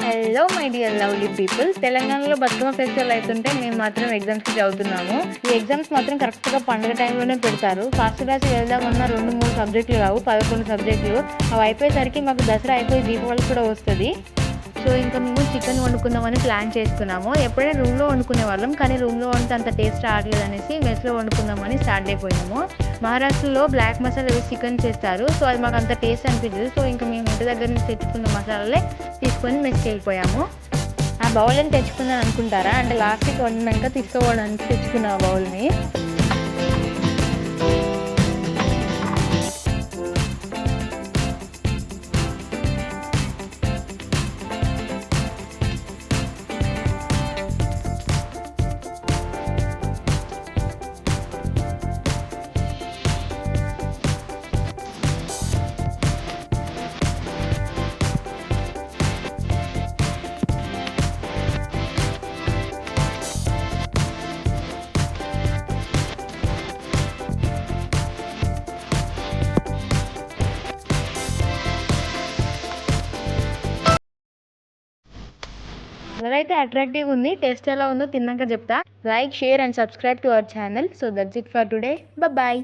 Hello my dear lovely people. తెలంగాణలో Bathukamma festival అవుతుంటే మేము మాత్రం ఎగ్జామ్స్కి చదువుతున్నాము. ఈ ఎగ్జామ్స్ మాత్రం కరెక్ట్గా పండుగ టైంలోనే పెడతారు. ఫాస్ట్ క్లాస్కి వెళ్దామన్నా 2-3 సబ్జెక్టులు కావు, 11 సబ్జెక్టులు. అవి అయిపోయేసరికి మాకు దసరా అయిపోయి దీపావళి కూడా వస్తుంది. సో ఇంకా మేము చికెన్ వండుకుందామని ప్లాన్ చేసుకున్నాము. ఎప్పుడైనా రూమ్లో వండుకునే వాళ్ళం, కానీ రూమ్లో వండితే అంత టేస్ట్ రావట్లేదు అనేసి మెస్లో వండుకుందామని స్టార్ట్ అయిపోయినాము. మహారాష్ట్రలో బ్లాక్ మసాలా వేసి చికెన్ చేస్తారు. సో అది మాకు అంత టేస్ట్ అనిపించదు. సో ఇంకా మేము ఇంటి దగ్గర నుంచి తెచ్చుకున్న మసాలాలే తీసుకొని మెస్కి వెళ్ళిపోయాము. ఆ బౌల్ని తెచ్చుకుందాం అనుకుంటారా? అంటే లాస్ట్కి వండినాక తీసుకోవడానికి తెచ్చుకున్న ఆ బౌల్ని. కలర్ అయితే అట్రాక్టివ్ ఉంది. టేస్ట్ ఎలా ఉందో తిన్నాక చెప్తా. Like, share and subscribe to our channel. So that's it for today. Bye.